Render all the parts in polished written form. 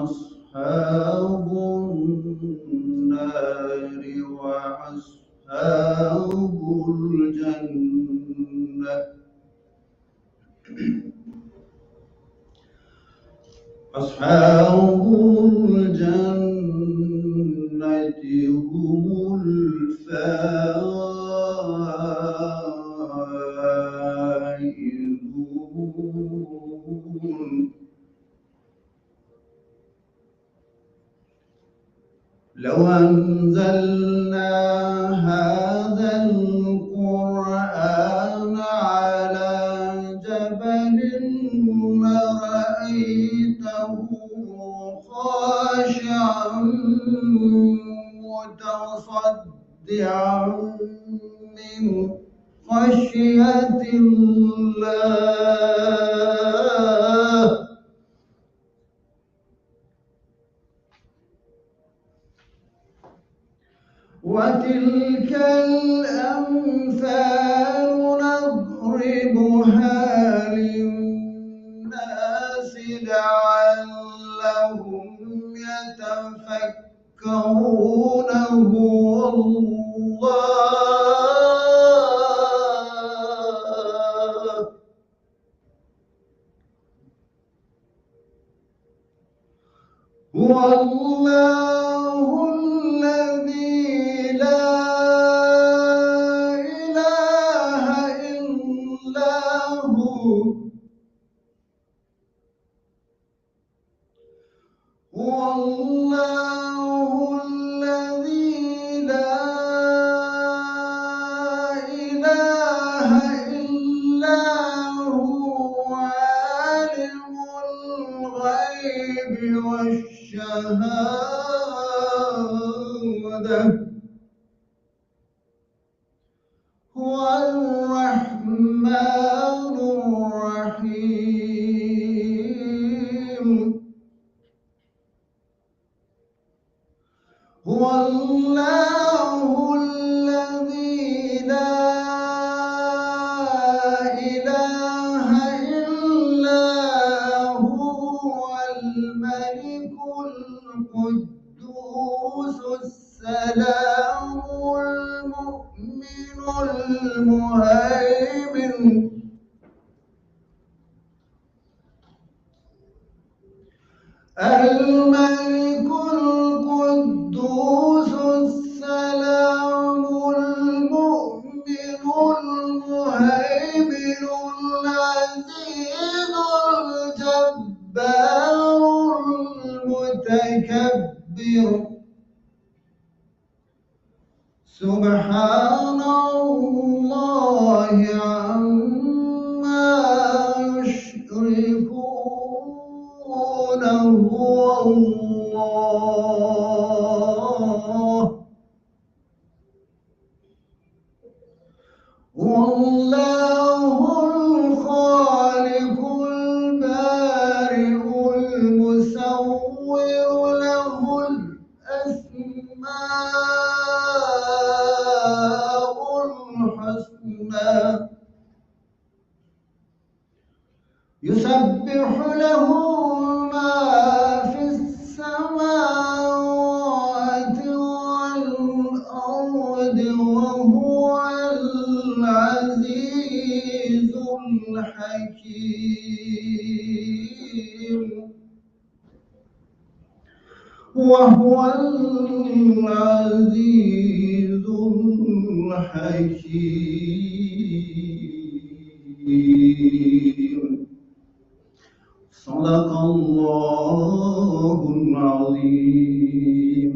أصحاب النار وأصحاب الجنة أصحاب الجنة هم الفائزون. لو أنزلنا هذا القرآن على جبل لرأيته خاشعا متصدعا من خشية الله. وتلك الأمثال نضربها للناس لعلهم يتفكرون. هو الله الذي لا إله إلا هو. هو الله الذي لا إله إلا هو عالم الغيب والشهادة. هو الرحمن الرحيم. هو الله الذي لا إله إلا هو الملك القدوس السلام المؤمن المهيمن الملك القدوس السلام المؤمن المهيمن العزيز الجبار المتكبر. سبحان الله عما يشركون. هو الله الخالق البارئ المصور له الأسماء الحسنى. يسبح له ما في السماوات والأرض وهو العزيز الحكيم. وهو العزيز الحكيم. صدق الله العظيم.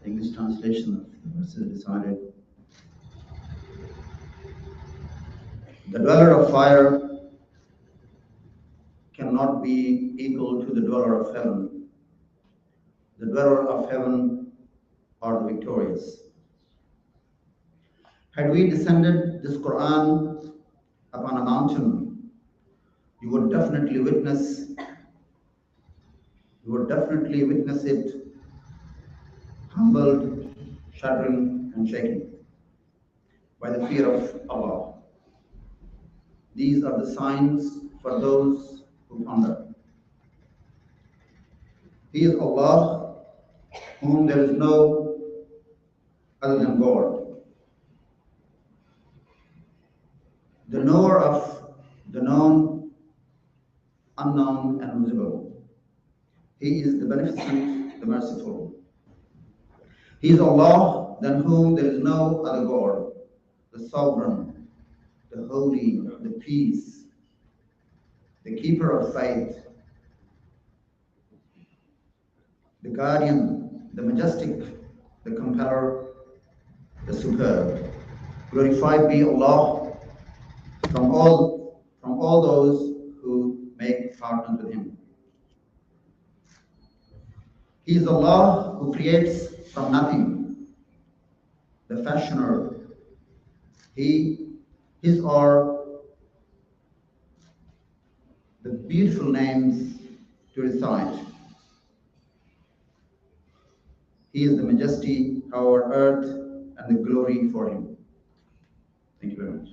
English translation of the verses decided. The dweller of fire cannot be equal to the dweller of heaven. The dweller of heaven are the victorious. Had we descended this Quran upon a mountain, you would definitely witness it humbled, shuddering, and shaking by the fear of Allah. These are the signs for those who ponder. He is Allah, whom there is no other than God, the knower of the known, unknown, and visible. He is the beneficent, the merciful. He is Allah, than whom there is no other God, the sovereign, the holy, the peace, the keeper of faith, the guardian, the majestic, the compeller, the superb. Glorified be Allah from all those who make partners with Him. He is Allah who creates from nothing, the fashioner. His are the beautiful names to recite. He is the majesty, our earth, and the glory for Him. Thank you very much.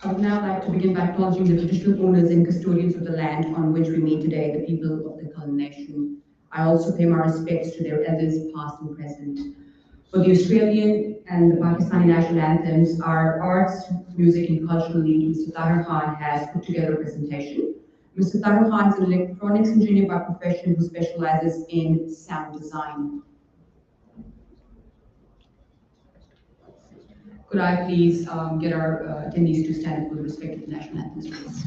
I would now like to begin by acknowledging the traditional owners and custodians of the land on which we meet today, the people of the Kulin Nation. I also pay my respects to their elders, past and present. For the Australian and the Pakistani national anthems, our arts, music, and cultural lead, Mr. Tahir Khan, has put together a presentation. Mr. Tahir Khan is an electronics engineer by profession who specializes in sound design. Could I please get our attendees to stand up with respect to the national anthems, please?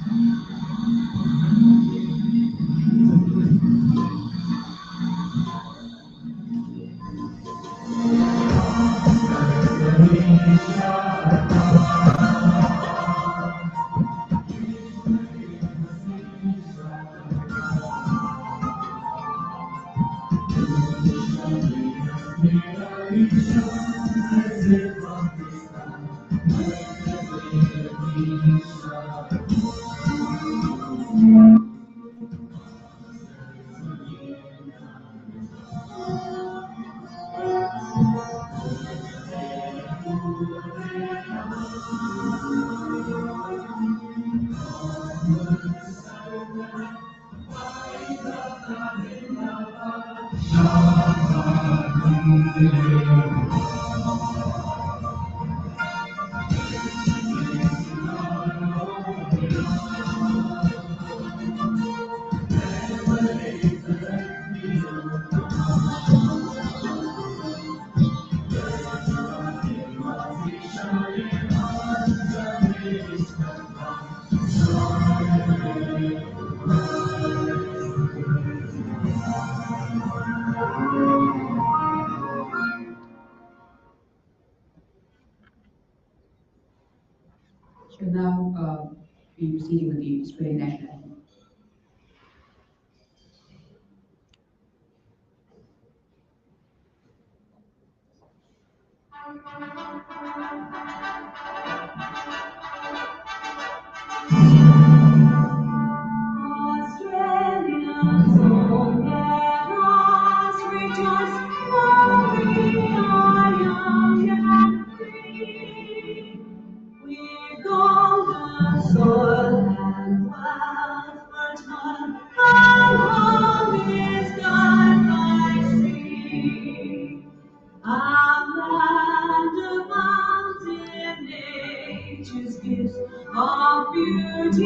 Shall now be proceeding with the Australian national anthem. Australians, oh, let us rejoice, for we are young and free. We're golden soil and wealth fertile, our home is God by sea. Our land of mountain nature's gifts of beauty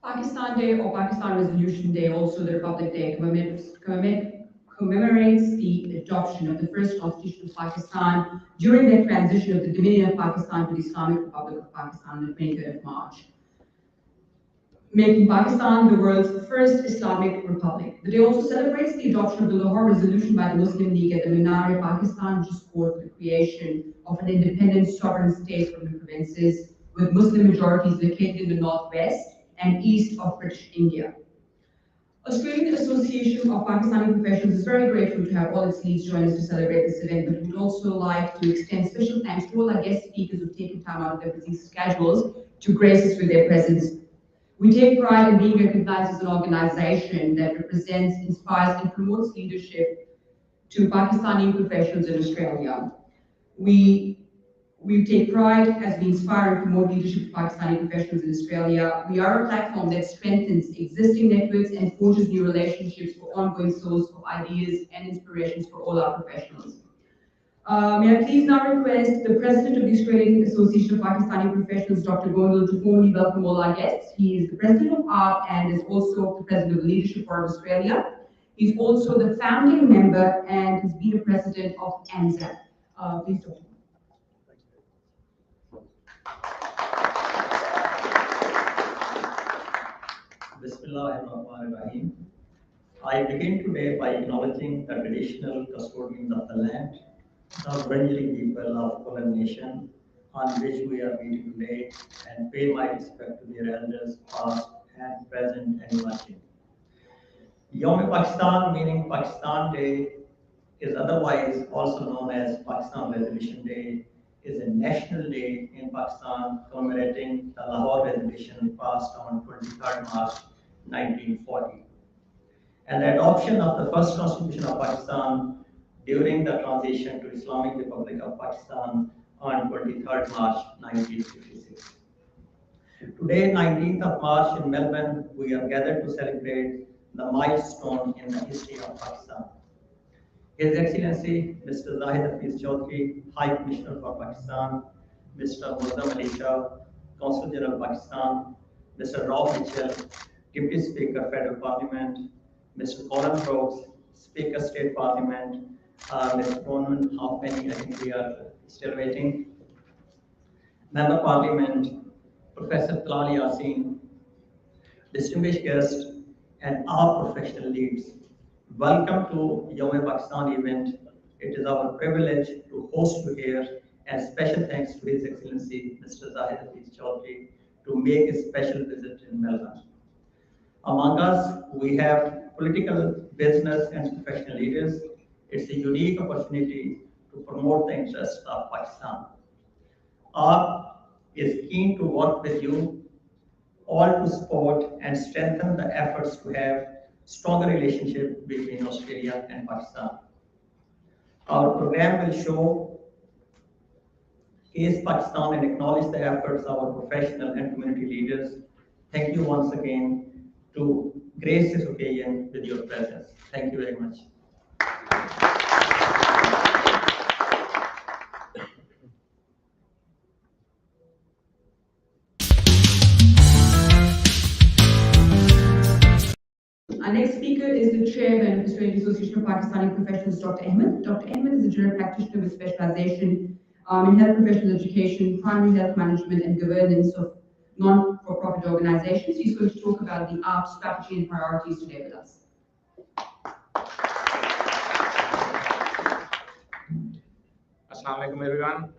Pakistan Day or Pakistan Resolution Day, also the Republic Day, commemorates the adoption of the first constitution of Pakistan during the transition of the Dominion of Pakistan to the Islamic Republic of Pakistan on the 23rd of March, making Pakistan the world's first Islamic republic. The day also celebrates the adoption of the Lahore Resolution by the Muslim League at the Minar-e-Pakistan, which called for the creation of an independent sovereign state from the provinces with Muslim majorities located in the northwest and east of British India. Australian Association of Pakistani Professionals is very grateful to have all its leads join us to celebrate this event, but we would also like to extend special thanks to all our guest speakers who've taken time out of their busy schedules to grace us with their presence. We take pride in being recognized as an organization that represents, inspires, and promotes leadership to Pakistani professionals in Australia. We take pride as we inspire and promote leadership of Pakistani professionals in Australia. We are a platform that strengthens existing networks and forges new relationships for ongoing source of ideas and inspirations for all our professionals. May I please now request the President of the Australian Association of Pakistani Professionals, Dr. Gondal, to formally welcome all our guests. He is the President of ARP and is also the President of the Leadership Forum of Australia. He's also the founding member and has been a president of ANZAC. Please, Dr. Bismillahirrahmanirrahim. I begin today by acknowledging the traditional custodians of the land, the Bengali people of Kulin Nation, on which we are meeting today, and pay my respect to their elders, past and present and emerging. Yom-e-Pakistan, meaning Pakistan Day, is otherwise also known as Pakistan Resolution Day, is a national day in Pakistan commemorating the Lahore Resolution passed on 23rd March 1940 and the adoption of the first constitution of Pakistan during the transition to Islamic Republic of Pakistan on 23rd March 1956. Today, 19th of March in Melbourne, we are gathered to celebrate the milestone in the history of Pakistan. His Excellency Mr. Zahid Hafiz Chaudhry, High Commissioner for Pakistan, Mr. Muazzam Ali Shah, Consul General Pakistan, Mr. Ralph Mitchell, Deputy Speaker Federal Parliament, Mr. Colin Brooks, Speaker State Parliament, Mr. Coleman, Halfpenny, I think we are still waiting. Member Parliament, Professor Talal Yasin, distinguished guests, and our professional leads. Welcome to Yom-e-Pakistan event. It is our privilege to host you here, and special thanks to His Excellency Mr. Zahid Hafiz Chaudhry to make a special visit in Melbourne. Among us, we have political, business, and professional leaders. It's a unique opportunity to promote the interests of Pakistan. ARP is keen to work with you all to support and strengthen the efforts to have stronger relationship between Australia and Pakistan. Our program will show case Pakistan and acknowledge the efforts of our professional and community leaders. Thank you once again to grace this occasion with your presence. Thank you very much. Our next speaker is the chairman of the Australian Association of Pakistani Professionals, Dr. Ahmed. Dr. Ahmed is a general practitioner with specialization in health professional education, primary health management, and governance of non-for-profit organizations. He's going to talk about the ARP strategy and priorities today with us. Assalamu alaikum, everyone.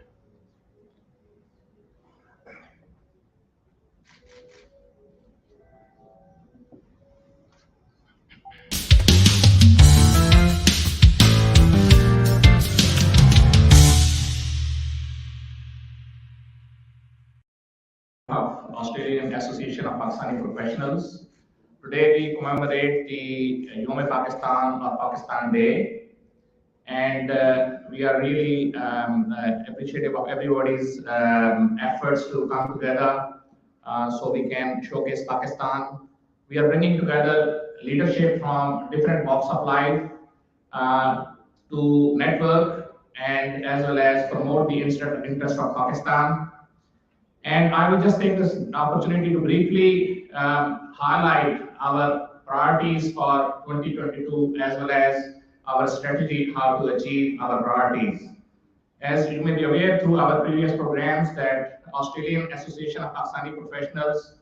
Of Australian Association of Pakistani Professionals. Today we commemorate the Yom-e-Pakistan or Pakistan Day, and we are really appreciative of everybody's efforts to come together so we can showcase Pakistan. We are bringing together leadership from different walks of life to network and as well as promote the interest of Pakistan. And I will just take this opportunity to briefly highlight our priorities for 2022 as well as our strategy how to achieve our priorities. As you may be aware through our previous programs that Australian Association of Pakistani Professionals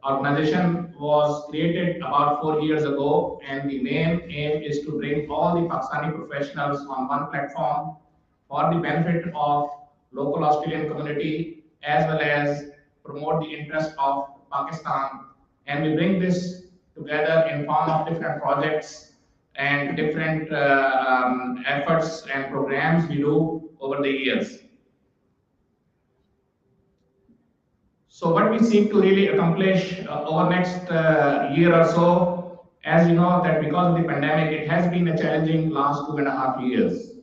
organization was created about 4 years ago, and the main aim is to bring all the Pakistani professionals on one platform for the benefit of local Australian community as well as promote the interest of Pakistan. And we bring this together in form of different projects and different efforts and programs we do over the years. So what we seek to really accomplish over next year or so, as you know that because of the pandemic, it has been a challenging last 2.5 years.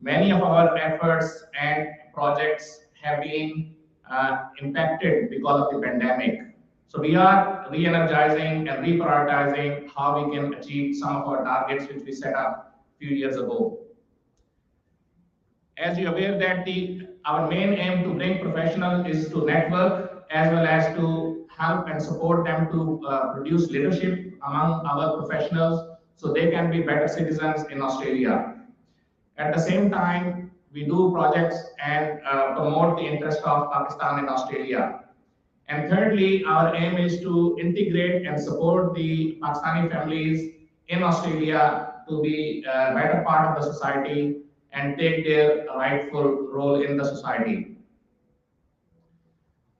Many of our efforts and projects have been impacted because of the pandemic. So we are re-energizing and reprioritizing how we can achieve some of our targets which we set up a few years ago. As you're aware that our main aim to bring professionals is to network as well as to help and support them to produce leadership among our professionals so they can be better citizens in Australia. At the same time, we do projects and promote the interest of Pakistan in Australia. And thirdly, our aim is to integrate and support the Pakistani families in Australia to be a better part of the society and take their rightful role in the society.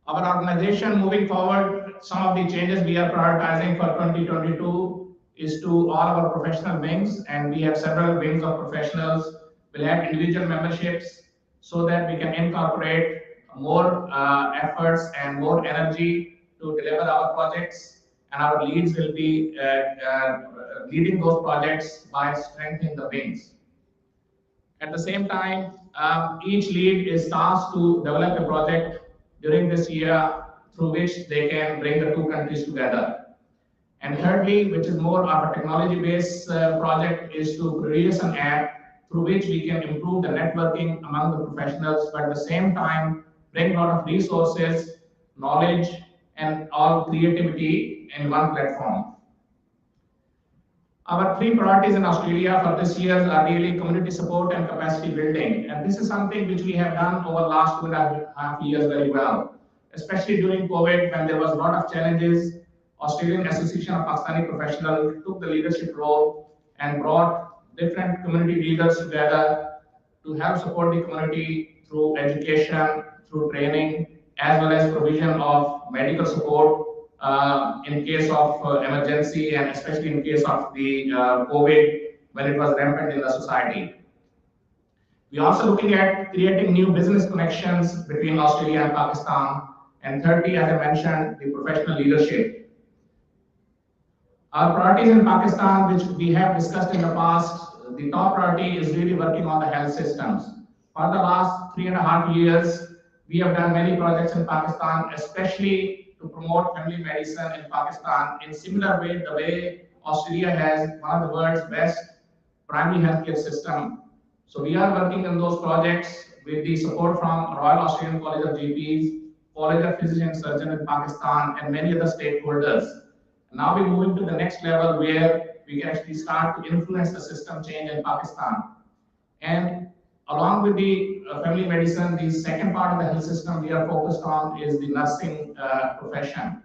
Our organization moving forward, some of the changes we are prioritizing for 2022 is to all our professional wings, and we have several wings of professionals. We'll have individual memberships so that we can incorporate more efforts and more energy to deliver our projects, and our leads will be leading those projects by strengthening the wings. At the same time, each lead is tasked to develop a project during this year through which they can bring the two countries together. And thirdly, which is more of a technology-based project, is to produce an app through which we can improve the networking among the professionals, but at the same time, bring a lot of resources, knowledge, and all creativity in one platform. Our three priorities in Australia for this year are really community support and capacity building. And this is something which we have done over the last 2.5 years very well, especially during COVID when there was a lot of challenges. Australian Association of Pakistani Professionals took the leadership role and brought different community leaders together to help support the community through education, through training, as well as provision of medical support in case of emergency and especially in case of the COVID when it was rampant in the society. We're also looking at creating new business connections between Australia and Pakistan. And thirdly, as I mentioned, the professional leadership. Our priorities in Pakistan, which we have discussed in the past, the top priority is really working on the health systems. For the last 3.5 years, we have done many projects in Pakistan, especially to promote family medicine in Pakistan in similar way, the way Australia has one of the world's best primary healthcare system. So we are working on those projects with the support from Royal Australian College of GPs, College of Physicians and Surgeons in Pakistan, and many other stakeholders. Now we're moving to the next level where we can actually start to influence the system change in Pakistan. And along with the family medicine, the second part of the health system we are focused on is the nursing profession.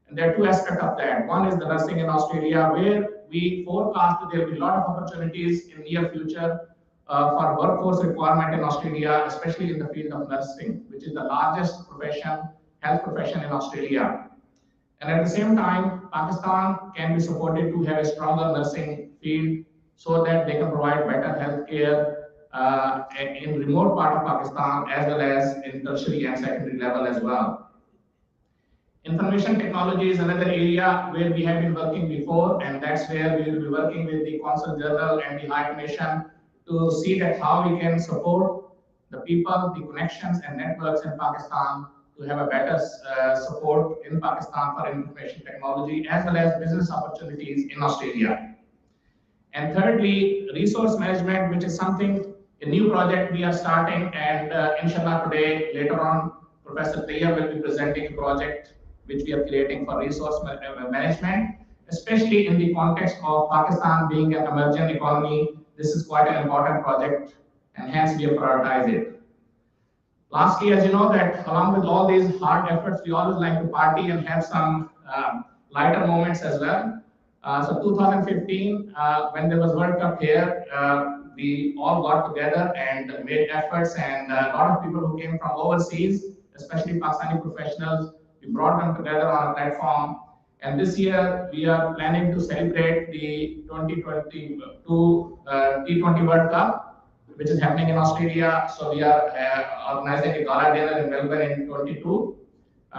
And there are two aspects of that. One is the nursing in Australia, where we forecast that there will be a lot of opportunities in the near future for workforce requirement in Australia, especially in the field of nursing, which is the largest profession, health profession in Australia. And at the same time, Pakistan can be supported to have a stronger nursing field so that they can provide better health care in remote part of Pakistan as well as in tertiary and secondary level as well. Information technology is another area where we have been working before, and that's where we will be working with the Consul General and the High Commission to see that how we can support the people, the connections and networks in Pakistan to have a better support in Pakistan for information technology as well as business opportunities in Australia. And thirdly, resource management, which is something, a new project we are starting, and inshallah today, later on, Professor Tayyab will be presenting a project which we are creating for resource management, especially in the context of Pakistan being an emerging economy. This is quite an important project, and hence we have prioritized it. Lastly, as you know that along with all these hard efforts, we always like to party and have some lighter moments as well. So 2015, when there was World Cup here, we all got together and made efforts, and a lot of people who came from overseas, especially Pakistani professionals, we brought them together on a platform. And this year, we are planning to celebrate the 2022 T20 World Cup, which is happening in Australia. So we are organizing a gala dinner in Melbourne in 22.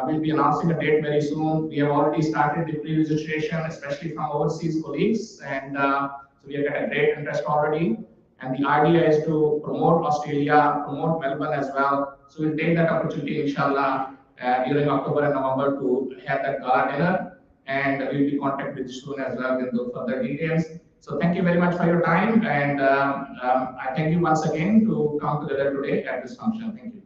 We'll be announcing a date very soon. We have already started the pre-registration, especially from overseas colleagues, and so we have got a great interest already. And the idea is to promote Australia, promote Melbourne as well. So we'll take that opportunity, inshallah, during October and November to have that gala dinner, and we'll be contact with you soon as well with the further details. So thank you very much for your time, and I thank you once again to come together today at this function. Thank you.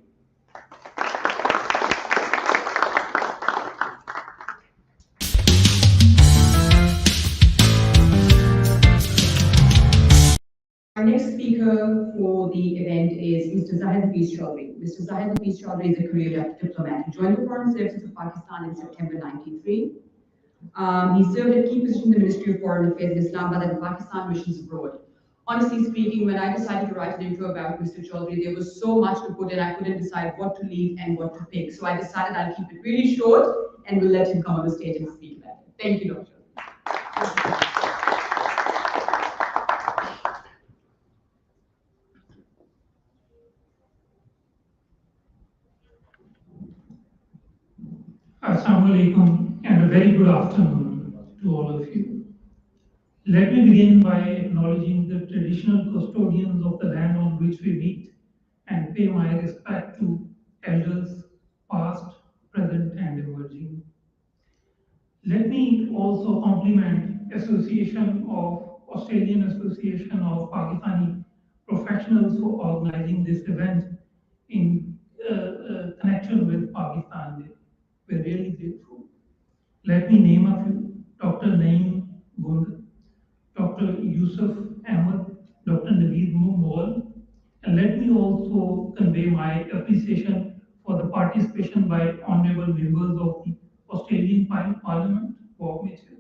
Our next speaker for the event is Mr. Zahid Hafiz Chaudhry. Mr. Zahid Hafiz Chaudhry is a career diplomat. He joined the Foreign Services of Pakistan in September 93. He served at key positions in the Ministry of Foreign Affairs in Islamabad and Pakistan missions abroad. Honestly speaking, when I decided to write an intro about Mr. Chaudhry, there was so much to put in, I couldn't decide what to leave and what to pick. So I decided I'll keep it really short and we'll let him come on the stage and speak about it. Thank you, Dr. Assalamu alaikum and a very good afternoon to all of you. Let me begin by acknowledging the traditional custodians of the land on which we meet and pay my respect to elders past, present and emerging. Let me also compliment Australian Association of Pakistani Professionals for organizing this event in connection with Pakistan Day. We're really grateful. Let me name a few: Dr. Naeem Gund, Dr. Yusuf Ahmed, Dr. Naveed Mughal, and let me also convey my appreciation for the participation by honorable members of the Australian Parliament, Bob Mitchell,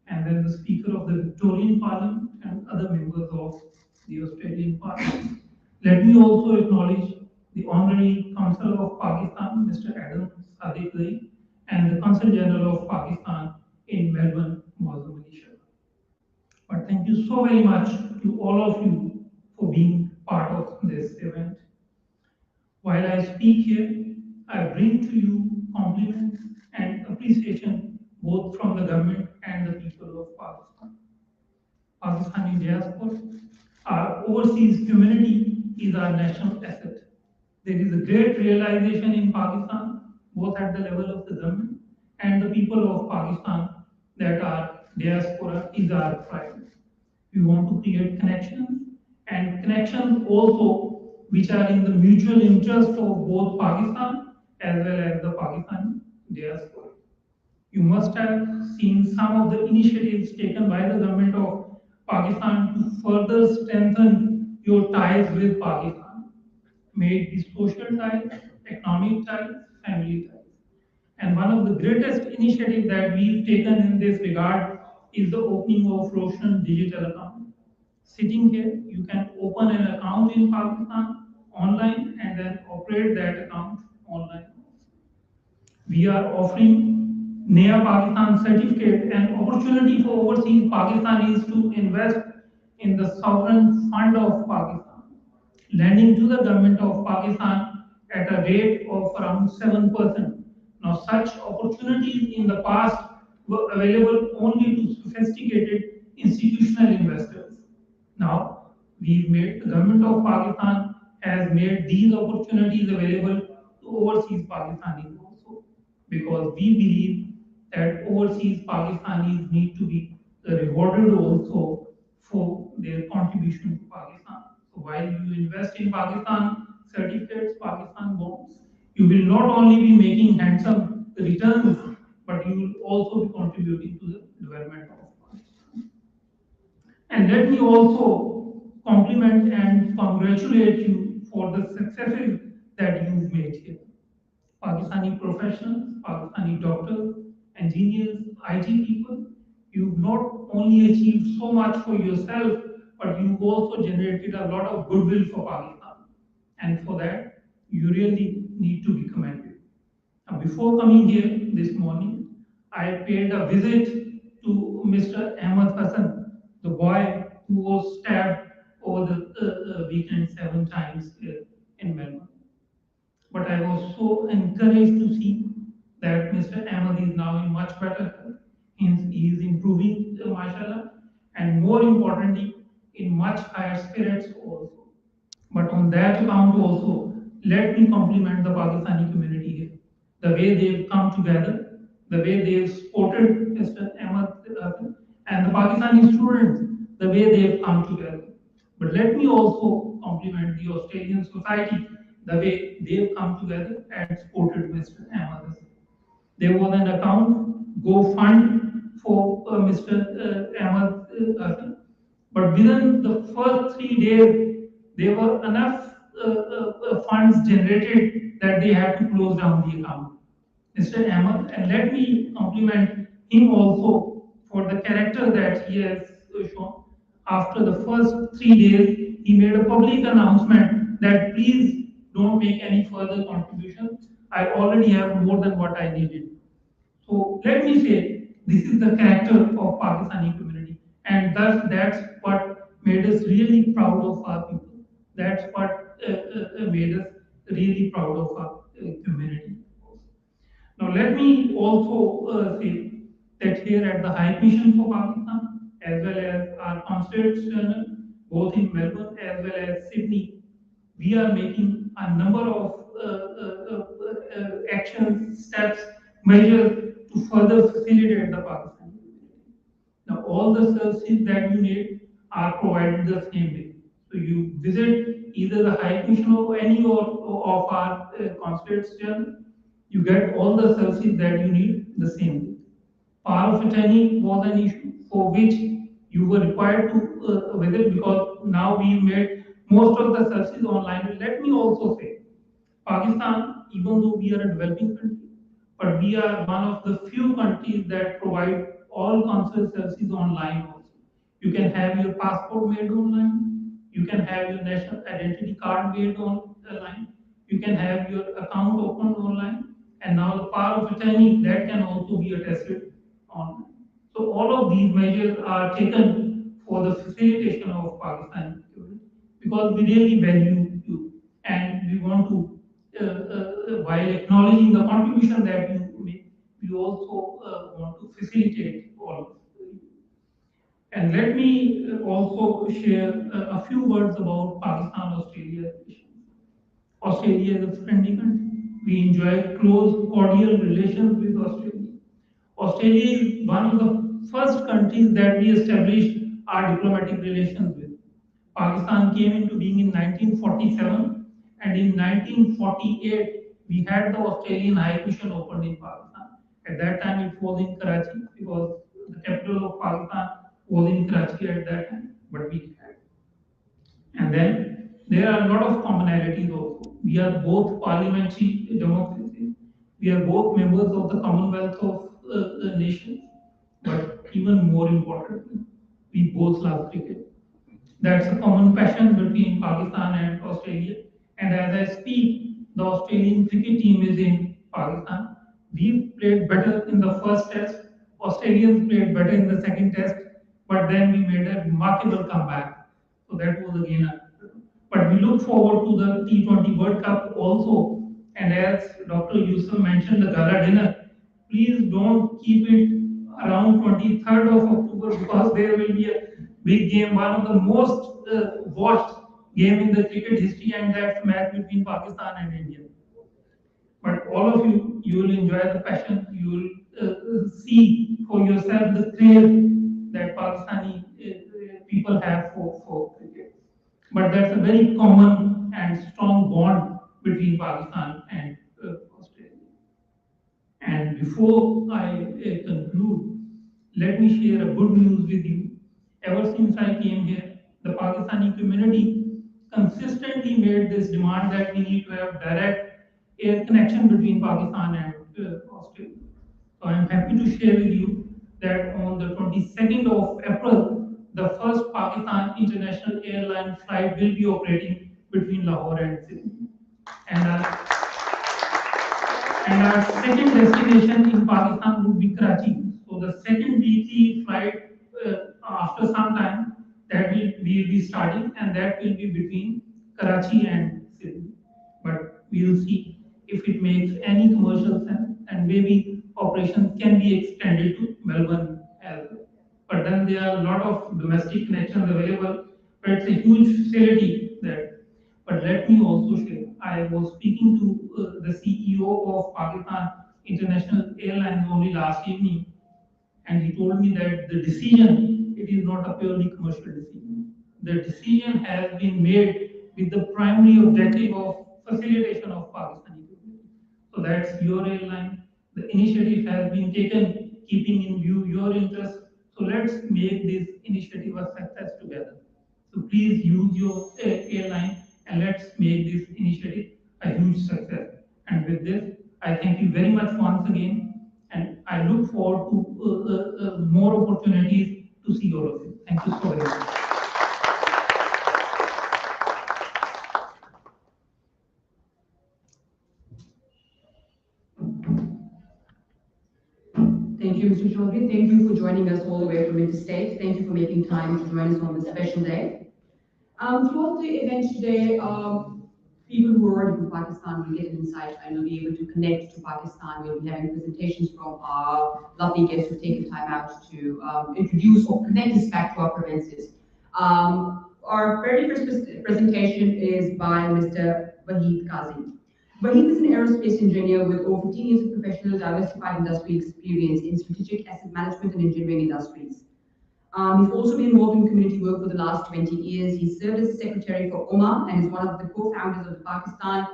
and then the Speaker of the Victorian Parliament and other members of the Australian Parliament. Let me also acknowledge the Honorary Consul of Pakistan, Mr. Adam Sadiq, and the Consul General of Pakistan in Melbourne, Malaysia. But thank you so very much to all of you for being part of this event. While I speak here, I bring to you compliments and appreciation both from the government and the people of Pakistan. Pakistani diaspora, our overseas community is our national asset. There is a great realization in Pakistan, both at the level of the government and the people of Pakistan, that our diaspora is our pride. We want to create connections, and connections also which are in the mutual interest of both Pakistan as well as the Pakistani diaspora. You must have seen some of the initiatives taken by the government of Pakistan to further strengthen your ties with Pakistan. May it be social ties, economic ties, family ties. And one of the greatest initiatives that we've taken in this regard is the opening of Roshan digital account. Sitting here, you can open an account in Pakistan online and then operate that account online. We are offering Naya Pakistan certificate, an opportunity for overseas Pakistanis to invest in the sovereign fund of Pakistan, lending to the government of Pakistan at a rate of around 7%. Now, such opportunities in the past were available only to sophisticated institutional investors. Now, the government of Pakistan has made these opportunities available to overseas Pakistanis also, because we believe that overseas Pakistanis need to be rewarded also for their contribution to Pakistan. So while you invest in Pakistan certificates, Pakistan bonds, You will not only be making handsome returns, but you will also be contributing to the development of Pakistan. And let me also compliment and congratulate you for the successes that you've made here. Pakistani professionals, Pakistani doctors, engineers, IT people, you've not only achieved so much for yourself, but you've also generated a lot of goodwill for Pakistan. And for that, you really need to be commended. Now, before coming here this morning, I paid a visit to Mr. Ahmed Hassan, the boy who was stabbed over the weekend 7 times here in Melbourne. But I was so encouraged to see that Mr. Ahmed is now in much better health. He is improving, mashallah, and more importantly, in much higher spirits also. But on that account also, let me compliment the Pakistani community here. The way they've come together, the way they've supported Mr. Ahmed and the Pakistani students, the way they've come together. But let me also compliment the Australian society, the way they've come together and supported Mr. Ahmed. There was an account, Go Fund for Mr. Ahmed Hassan. But within the first 3 days, there were enough funds generated that they had to close down the account. Mr. Ahmed, and let me compliment him also for the character that he has shown. After the first 3 days, he made a public announcement that please don't make any further contributions. I already have more than what I needed. So let me say, this is the character of Pakistani community, and thus that's what made us really proud of our people. That's what made us really proud of our community. Now let me also say that here at the High Commission for Pakistan, as well as our consulates journal, both in Melbourne as well as Sydney, we are making a number of actions, steps, measures to further facilitate the Pakistani community. Now, all the services that you need are provided the same way. So you visit either the High Commission or any of our consulates journal, you get all the services that you need the same way. Power of attorney was an issue for which you were required to visit because now we made most of the services online. Let me also say, Pakistan, even though we are a developing country, but we are one of the few countries that provide all consular services online also. You can have your passport made online, you can have your national identity card made online, you can have your account opened online, and now the power of attorney that can also be attested online. So all of these measures are taken for the facilitation of Pakistan because we really value you and we want to, while acknowledging the contribution that you make, we also want to facilitate all of you. And let me also share a few words about Pakistan-Australia relations. Australia is a friendly country. We enjoy close, cordial relations with Australia. Australia is one of the first countries that we established our diplomatic relations with. Pakistan came into being in 1947, and in 1948 we had the Australian High Commission opened in Pakistan. At that time it was in Karachi because the capital of Pakistan was in Karachi at that time, but we had. And then there are a lot of commonalities also. We are both parliamentary democracies. We are both members of the Commonwealth of Nations. But even more importantly, we both love cricket. That's a common passion between Pakistan and Australia. And as I speak, the Australian cricket team is in Pakistan. We played better in the first test. Australians played better in the second test. But then we made a remarkable comeback. So that was again a. But we look forward to the T20 World Cup also. And as Dr. Yusuf mentioned, the gala dinner, please don't keep it around 23rd of October because there will be a big game, one of the most watched game in the cricket history, and that's match between Pakistan and India. But all of you, you will enjoy the passion. You will see for yourself the craze that Pakistani people have for cricket. But that's a very common and strong bond between Pakistan and before I conclude, let me share a good news with you. Ever since I came here, the Pakistani community consistently made this demand that we need to have direct air connection between Pakistan and Australia. So I'm happy to share with you that on the 22nd of April, the first Pakistan international airline flight will be operating between Lahore and Sydney. And our second destination in Pakistan would be Karachi. So the second weekly flight after some time that we will be starting, and that will be between Karachi and Sydney. But we will see if it makes any commercial sense, and maybe operations can be extended to Melbourne as well. But then there are a lot of domestic connections available, but it's a huge facility there. But let me also share, I was speaking to the CEO of Pakistan International Airlines only last evening, and he told me that the decision, it is not a purely commercial decision. The decision has been made with the primary objective of facilitation of Pakistani community. So that's your airline. The initiative has been taken keeping in view your interests. So let's make this initiative a success together. So please use your airline and let's make this initiative a huge success. And with this, I thank you very much once again, and I look forward to more opportunities to see all of you. Thank you so very much. Thank you, Mr. Chaudhary. Thank you for joining us all the way from interstate. Thank you for making time to join us on this special day. Throughout the event today, people who are already from Pakistan will get an insight and will be able to connect to Pakistan. We'll be having presentations from our lovely guests who've taken time out to introduce or connect us back to our provinces. Our very first presentation is by Mr. Wahid Qazi. Wahid is an aerospace engineer with over 15 years of professional diversified industry experience in strategic asset management and engineering industries. He's also been involved in community work for the last 20 years. He served as secretary for Omar and is one of the co-founders of the Pakistan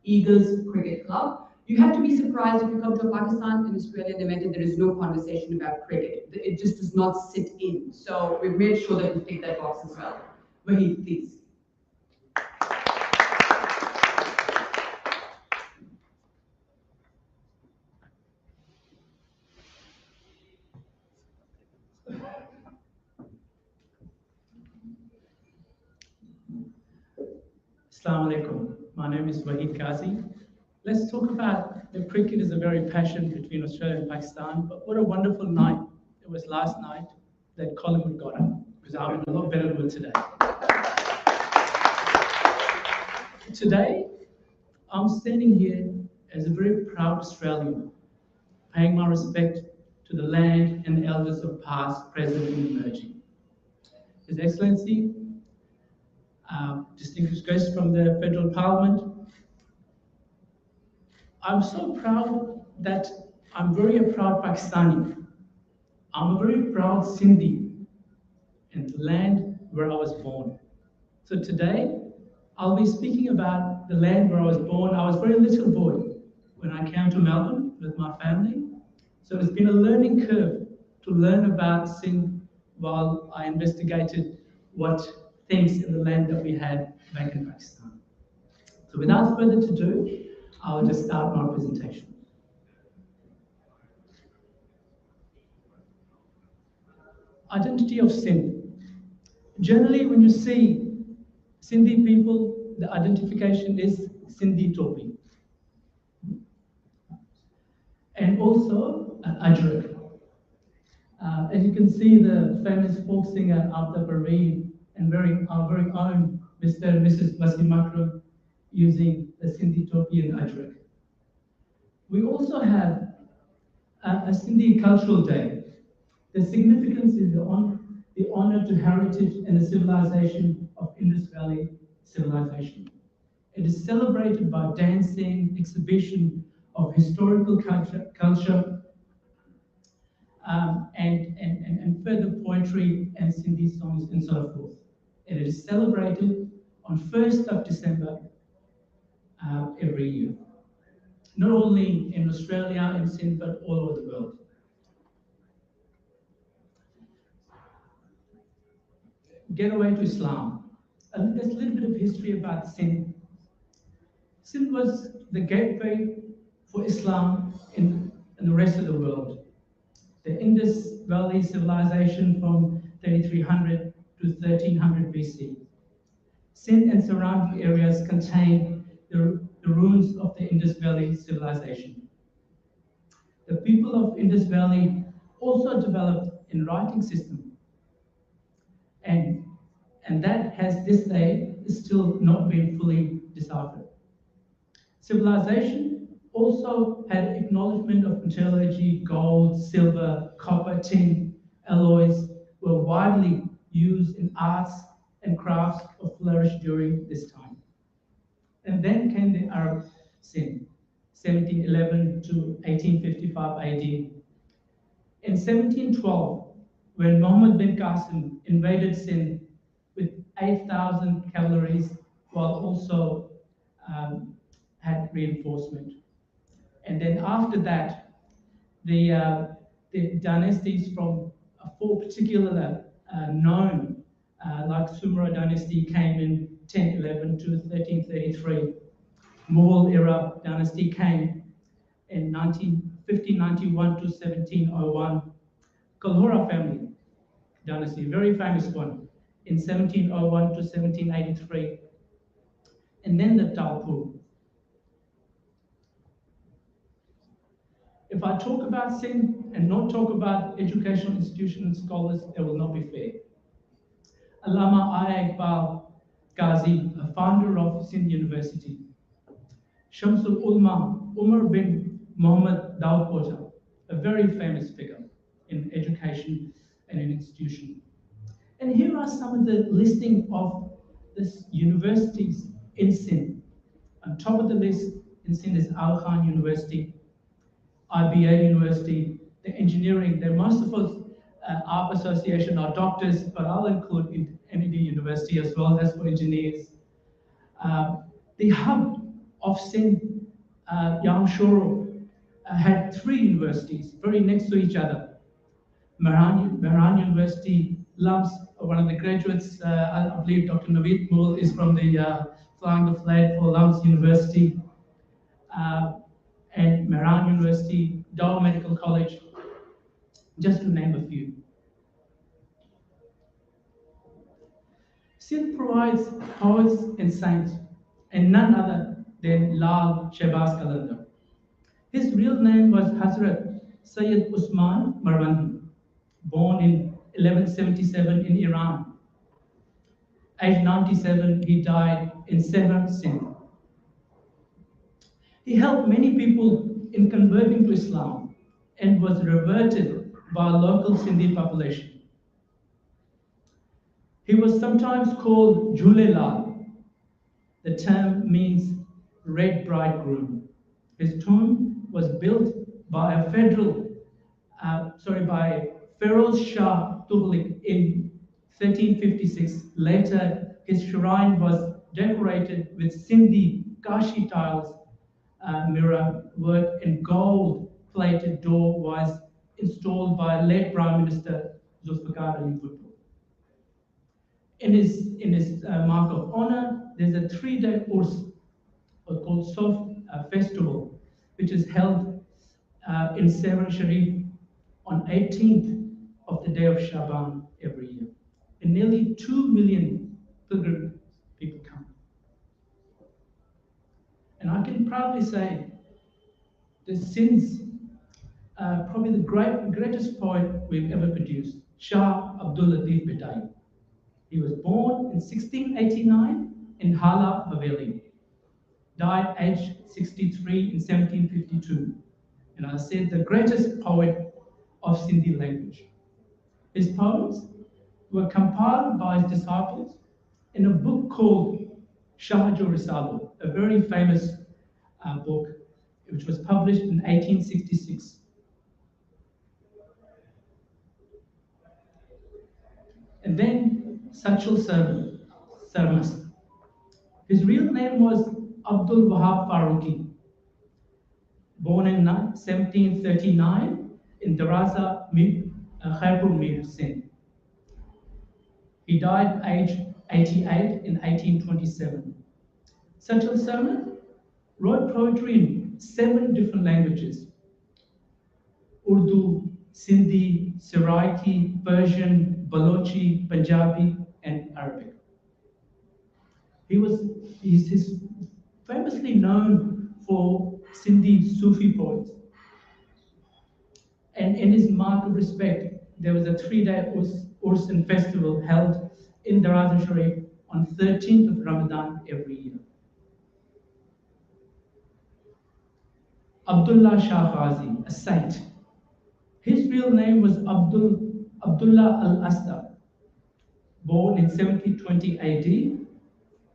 Eagles Cricket Club. You have to be surprised if you come to a Pakistan and Australian event and there is no conversation about cricket. It just does not sit in. So we've made sure that we tick that box as well. Wahid, please. Assalamu alaikum. My name is Wahid Qazi. Let's talk about the cricket is a very passion between Australia and Pakistan, but what a wonderful night. It was last night that Collingwood got up, because I'm in a lot better mood today. Today, I'm standing here as a very proud Australian, paying my respect to the land and the elders of past, present, and emerging. His Excellency, distinguished guests from the Federal Parliament, I'm so proud that I'm very a proud Pakistani. I'm a very proud Sindhi in the land where I was born. So today, I'll be speaking about the land where I was born. I was a very little boy when I came to Melbourne with my family. So it's been a learning curve to learn about Sindh while I investigated what things in the land that we had back in Pakistan. So without further ado, I'll just start my presentation. Identity of Sindh. Generally, when you see Sindhi people, the identification is Sindhi Topi. And also Ajrak. As you can see, the famous folk singer After Parveen and our very own Mr. and Mrs. Wasim Akram using the Sindhi Topi and Ajrak. We also have a Sindhi Cultural Day. The significance is the honor to heritage and the civilization of Indus Valley civilization. It is celebrated by dancing, exhibition of historical culture and further poetry and Sindhi songs and so forth. And it is celebrated on 1st of December every year. not only in Australia and Sindh, but all over the world. Getaway to Islam. There's a little bit of history about Sindh. Sindh was the gateway for Islam in the rest of the world. The Indus Valley civilization from 3300 to 1300 BC. Sindh and surrounding areas contain the ruins of the Indus Valley civilization. The people of Indus Valley also developed a writing system, and that has this day still not been fully deciphered. Civilization also had acknowledgement of metallurgy, gold, silver, copper, tin, alloys were widely used in arts and crafts of flourish during this time. And then came the Arab Sindh, 1711 to 1855 AD. In 1712, when Muhammad bin Qasim invaded Sindh with 8,000 cavalries, while also had reinforcement. And then after that, the dynasties from four particular known, like Sumera dynasty came in 1011 to 1333. Mughal era dynasty came in 1591 to 1701. Kalhora family dynasty, very famous one, in 1701 to 1783. And then the Talpur. If I talk about Sindh and not talk about educational institutions and scholars, it will not be fair. Allama Aya Iqbal Ghazi, a founder of Sindh University. Shamsul Ulma Umar bin Muhammad Daud Porter, a very famous figure in education and in institution. And here are some of the listing of the universities in Sindh. On top of the list in Sindh is Al Khan University, IBA University, the engineering. Most of us, our association are doctors, but I'll include NED University as well as for engineers. The hub of Sindh, Yamoussoukro, had three universities very next to each other. Mehran University, Lums, one of the graduates, I believe Dr. Naveed Mool is from the flying the flag for Lums University. And Mehran University, Dow Medical College, just to name a few. Sindh provides poets and saints, and none other than Lal Shehbaz Qalandar. His real name was Hazrat Sayyid Usman Marwandi, born in 1177 in Iran. Age 97, he died in Severn, Sindh. He helped many people in converting to Islam and was reverted by a local Sindhi population. He was sometimes called Jhulelal. The term means red bridegroom. His tomb was built by by Feroz Shah Tughlaq in 1356. Later, his shrine was decorated with Sindhi Kashi tiles, mirror work, and gold-plated door was installed by late Prime Minister Zulfikar Ali Bhutto. In his mark of honor, there's a 3-day course called Sof Festival, which is held in Severn Sharif on 18th of the day of Shaban every year. And nearly 2 million pilgrim people come. And I can proudly say that since probably the greatest poet we've ever produced, Shah Abdul Latif Bidai. He was born in 1689 in Hala Haveli, died aged 63 in 1752. And I said the greatest poet of Sindhi language. His poems were compiled by his disciples in a book called Shahajo Risalo, a very famous book, which was published in 1866. And then Sachal Sarmas. His real name was Abdul Wahab Farooqi. born in 1739 in Daraza, Khairpur Mir, Sindh. He died aged 88 in 1827. Sajjad Sarmat wrote poetry in 7 different languages: Urdu, Sindhi, Saraiki, Persian, Balochi, Punjabi, and Arabic. He's famously known for Sindhi Sufi poets. And in his mark of respect, there was a 3-day Ursan festival held in Darwaza Sharif on 13th of Ramadan every year. Abdullah Shah Ghazi, a saint. His real name was Abdullah al-Asta, born in 1720 AD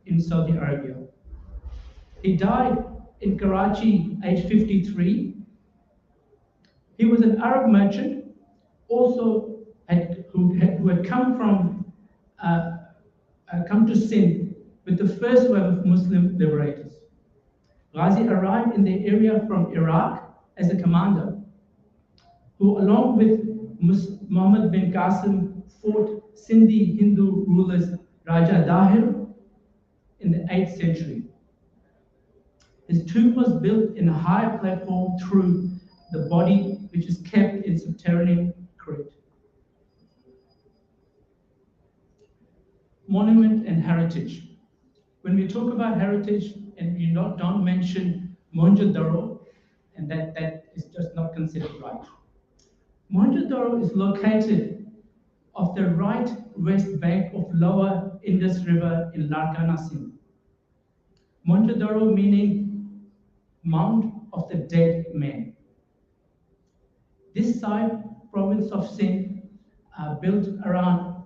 in Saudi Arabia. He died in Karachi, aged 53. He was an Arab merchant, also who had come to Sindh with the first wave of Muslim liberators. Ghazi arrived in the area from Iraq as a commander, who along with Muhammad bin Qasim fought Sindhi Hindu rulers Raja Dahir in the 8th century. His tomb was built in a high platform through the body, which is kept in subterranean crypt. Monument and heritage. When we talk about heritage and we don't mention Mohenjo-daro, and that is just not considered right. Mohenjo-daro is located off the right west bank of lower Indus River in Larkana, Sindh. Mohenjo-daro meaning Mound of the Dead Men. This site, province of Sindh, built around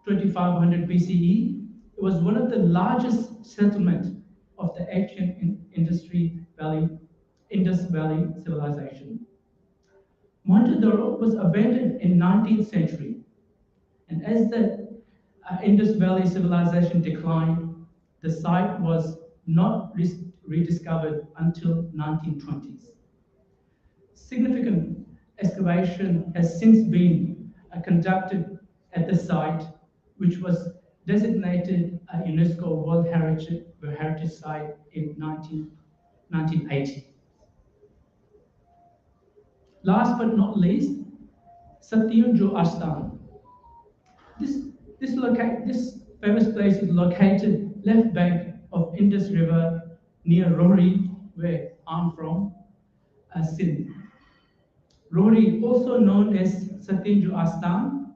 2500 BCE, it was one of the largest settlements of the ancient Indus Valley civilization. Mohenjo-daro was abandoned in 19th century, and as the Indus Valley civilization declined, the site was not rediscovered until 1920s. Significant excavation has since been conducted at the site, which was designated a UNESCO World Heritage Site in 1980. Last but not least, Satyunjo Astan. This famous place is located left bank of Indus River near Rohri, where I'm from, Sindh. Rohri, also known as Satyunjo Astan,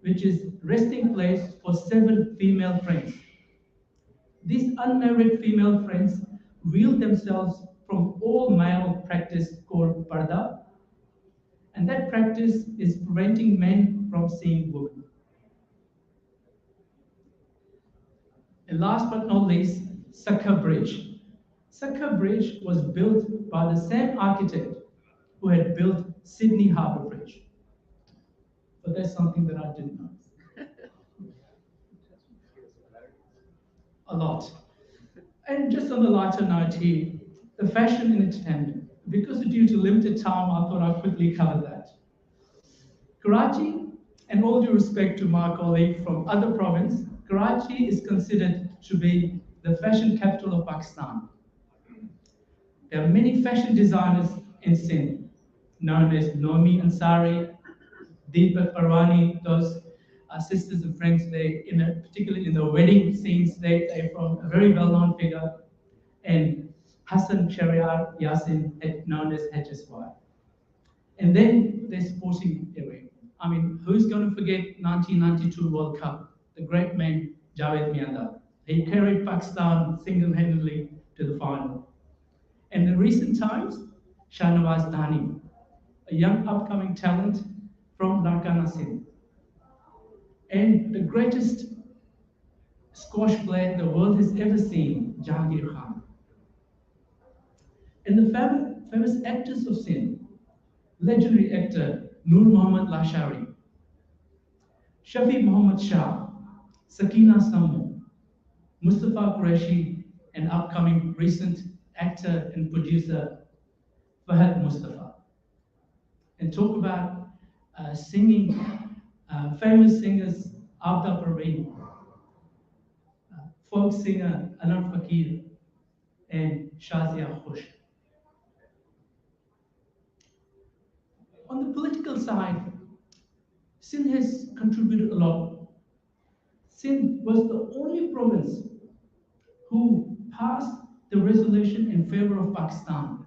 which is resting place for 7 female friends. These unmarried female friends veil themselves from all male practice called parda, and that practice is preventing men from seeing women. And last but not least, Sakha Bridge. Sakha Bridge was built by the same architect who had built Sydney Harbour Bridge. But that's something that I didn't know. A lot. And just on the lighter note here, the fashion and entertainment. Because due to limited time, I thought I'd quickly cover that. Karachi, and all due respect to my colleague from other province, Karachi is considered to be the fashion capital of Pakistan. There are many fashion designers in Sindh, known as Nomi Ansari, Deepak Parwani, those sisters and friends, particularly in the wedding scenes, they're from a very well-known figure, and Hassan Shariar Yasin, known as HSY. And then there's sporting area. I mean, who's going to forget 1992 World Cup? The great man, Javed Mianda. He carried Pakistan single-handedly to the final. And in recent times, Shahnawaz Dani, a young upcoming talent from Larkana, Sindh. And the greatest squash player the world has ever seen, Jahangir Khan. And the famous actors of Sindh, legendary actor Nur Muhammad Lashari, Shafi Muhammad Shah, Sakina Sammo, Mustafa Qureshi, and upcoming recent actor and producer Fahad Mustafa, and talk about singing famous singers Abda Parveen, folk singer Anand Fakir, and Shazia Khush. On the political side, Sindh has contributed a lot. Sindh was the only province who passed the resolution in favor of Pakistan.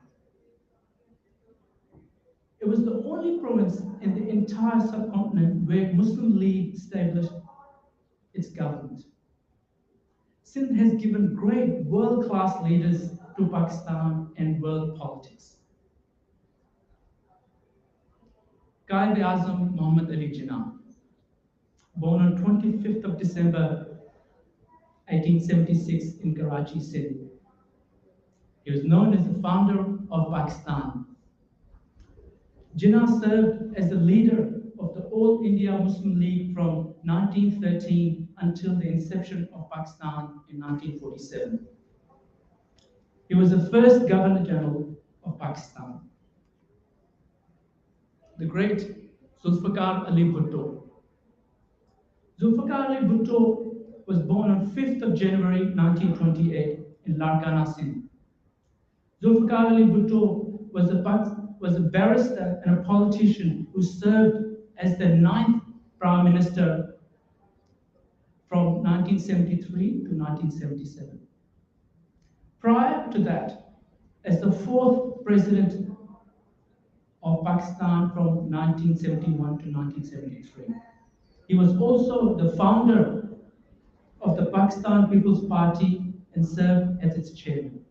It was the only province in the entire subcontinent where Muslim League established its government. Sindh has given great world-class leaders to Pakistan and world politics. Qaid-e-Azam Muhammad Ali Jinnah, born on 25th of December 1876 in Karachi, Sindh. He was known as the founder of Pakistan. Jinnah served as the leader of the All India Muslim League from 1913 until the inception of Pakistan in 1947. He was the first Governor General of Pakistan. The great Zulfikar Ali Bhutto. Zulfikar Ali Bhutto was born on 5th of January 1928 in Larkana, Sindh. Zulfikar Ali Bhutto was a barrister and a politician who served as the 9th Prime Minister from 1973 to 1977. Prior to that, as the 4th President of Pakistan from 1971 to 1973. He was also the founder of the Pakistan People's Party and served as its chairman.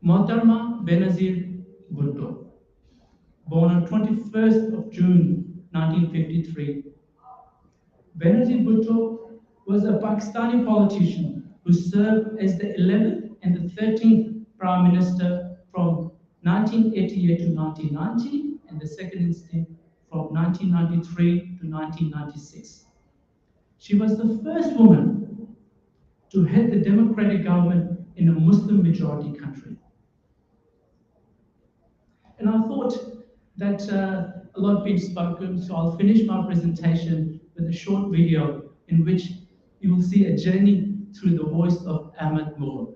Mohtarma Benazir Bhutto, born on 21st of June 1953. Benazir Bhutto was a Pakistani politician who served as the 11th and the 13th Prime Minister from 1988 to 1990 and the second instant from 1993 to 1996. She was the first woman to head the democratic government in a Muslim majority country. And I thought that a lot been spoken, so I'll finish my presentation with a short video in which you will see a journey through the voice of Ahmed Moore.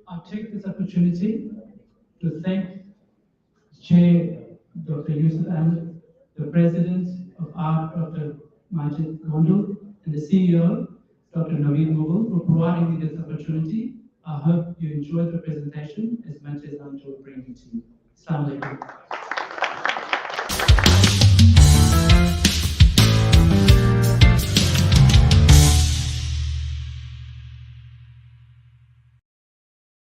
I take this opportunity to thank Chair Dr. Yusuf Ahmed, the President of ARC, Dr. Majid Gondul, and the CEO, Dr. Naveed Mughal, for providing me this opportunity. I hope you enjoyed the presentation as much as I enjoyed bringing it to you. Assalamu alaikum.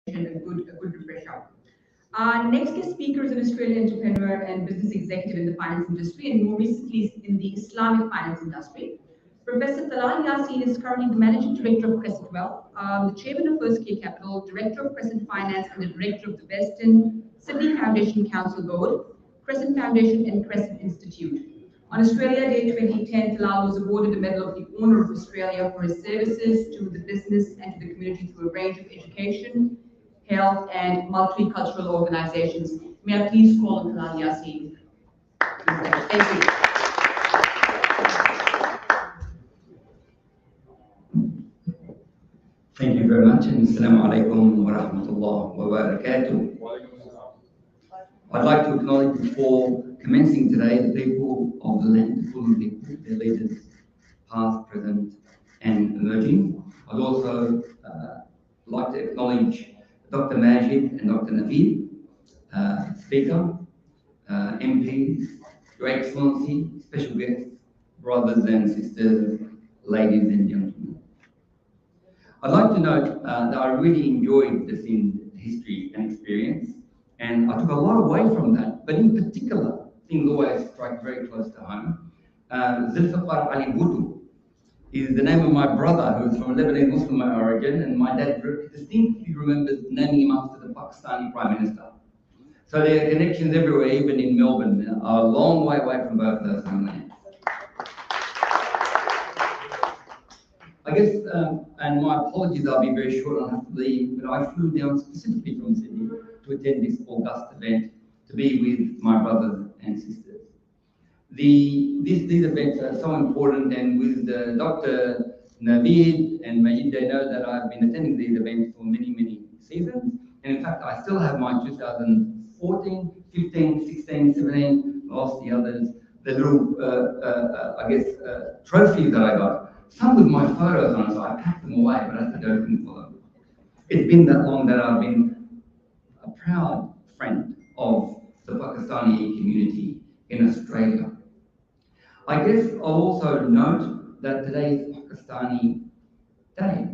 A good refresher. Our next guest speaker is an Australian entrepreneur and business executive in the finance industry and more recently in the Islamic finance industry. Professor Talal Yassin is currently the Managing Director of Crescent Wealth, the Chairman of First K Capital, Director of Crescent Finance and the Director of the Western Sydney Foundation Council Board, Crescent Foundation and Crescent Institute. On Australia Day 2010, Talal was awarded the Medal of the Honour of Australia for his services to the business and to the community through a range of education, health, and multicultural organizations. May I please call on Talal Yassin? Thank you. Thank you very much, and Assalamu alaikum wa rahmatullah wa barakatuh. I'd like to acknowledge before commencing today the people of the land, the Kulin people, their leaders, past, present, and emerging. I'd also like to acknowledge Dr. Majid and Dr. Naveed, Speaker, MPs, Your Excellency, special guests, brothers and sisters, ladies and gentlemen. I'd like to note that I really enjoyed the Sindh history and experience, and I took a lot away from that, but in particular, things always strike very close to home. Zulfiqar Ali Bhutto is the name of my brother, who's from Lebanese Muslim origin, and my dad distinctly remembers naming him after the Pakistani Prime Minister. So there are connections everywhere, even in Melbourne, a long way away from both those homelands. I guess, and my apologies, I'll be very short, I'll have to leave, but I flew down specifically from Sydney to attend this august event, to be with my brothers and sisters. These events are so important, and with Dr. Naveed and Majid, they know that I've been attending these events for many, many seasons. And in fact, I still have my 2014, 15, 16, 17, lost the others, the little, trophies that I got. Some with my photos on it, so I packed them away, but I said I couldn't for them. It's been that long that I've been a proud friend of the Pakistani community in Australia. I guess I'll also note that today is Pakistani Day.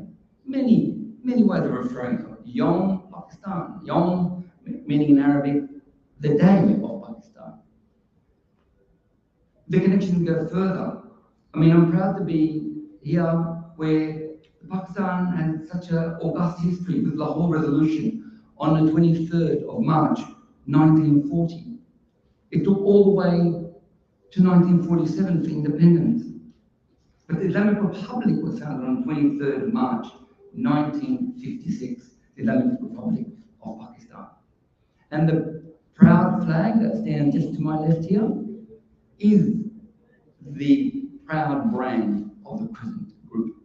Many ways of referring to it. Yom Pakistan. Yom meaning in Arabic, the day of Pakistan. The connections go further. I mean, I'm proud to be here where Pakistan has such an august history with Lahore Resolution on the 23rd of March 1940. It took all the way to 1947 for independence. But the Islamic Republic was founded on 23rd of March 1956, the Islamic Republic of Pakistan. And the proud flag that stands just to my left here is the proud brand of the Crescent Group.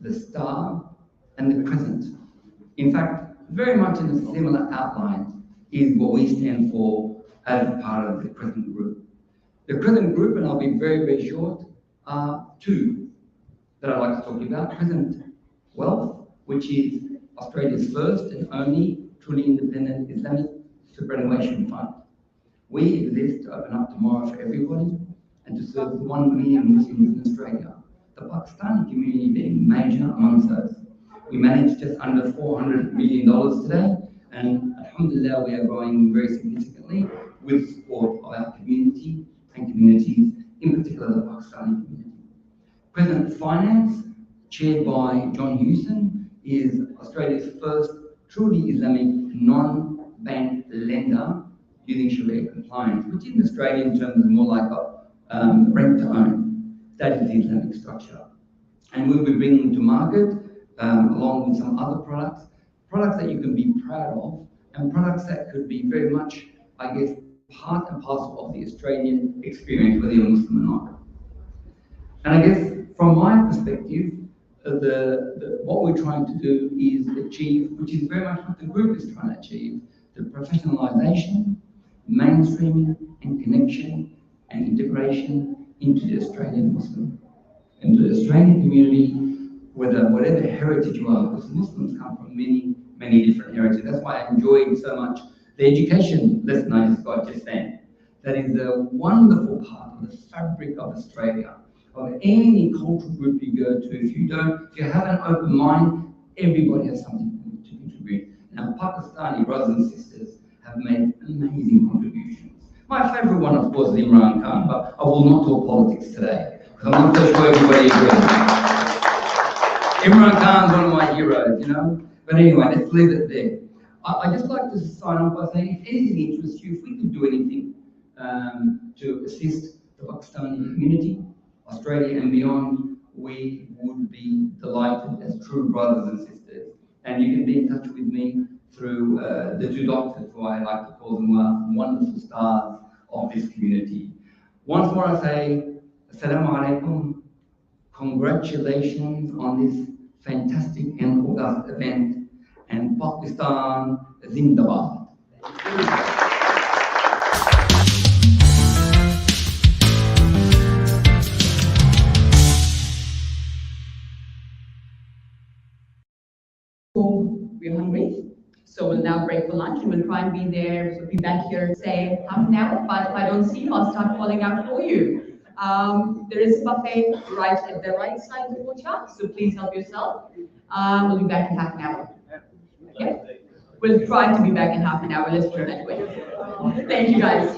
The star and the crescent. In fact, very much in a similar outline is what we stand for as part of the Crescent Group. The Crescent Group, and I'll be very, very short, are two that I'd like to talk about. Crescent Wealth, which is Australia's first and only truly independent Islamic superannuation fund. We exist to open up tomorrow for everybody and to serve 1 million Muslims in Australia, the Pakistani community being major amongst those. We manage just under $400 million today, and alhamdulillah, we are growing very significantly with support of our community and communities, in particular the Pakistani community. Crescent Finance, chaired by John Hewson, is Australia's first truly Islamic non-bank lender using Sharia compliance, which in Australia in terms is more like a rent to own. That is the Islamic structure. And we'll be bringing to market, along with some other products that you can be proud of, and products that could be very much, I guess, part and parcel of the Australian experience, whether you're Muslim or not. And I guess from my perspective, what we're trying to do is achieve, which is very much what the group is trying to achieve, the professionalisation, mainstreaming and connection and integration into the Australian Muslim, into the Australian community, whatever heritage you are, because Muslims come from many, many different heritages. That's why I enjoyed so much the education lesson I just got just then. That is a wonderful part of the fabric of Australia, of any cultural group you go to. If you have an open mind, everybody has something to contribute. Now, Pakistani brothers and sisters have made amazing contributions. My favorite one, of course, is Imran Khan, but I will not talk politics today, because I'm not so sure everybody agrees. Imran Khan's one of my heroes, you know? But anyway, let's leave it there. I'd just like to sign off by saying, if anything interests you, if we could do anything to assist the Pakistani community, Australia and beyond, we would be delighted as true brothers and sisters. And you can be in touch with me through the two doctors, who I like to call them wonderful stars of this community. Once more I say, Assalamu alaikum, congratulations on this fantastic and august event, and Pakistan Zindabad. We're hungry, so we'll now break for lunch, and we'll try and be there. We'll be back here, say, half an hour, but if I don't see you, I'll start calling out for you. There is a buffet right at the right side of the courtyard, so please help yourself. We'll be back in half an hour. Okay? We'll try to be back in half an hour. Let's put it that way. Thank you, guys.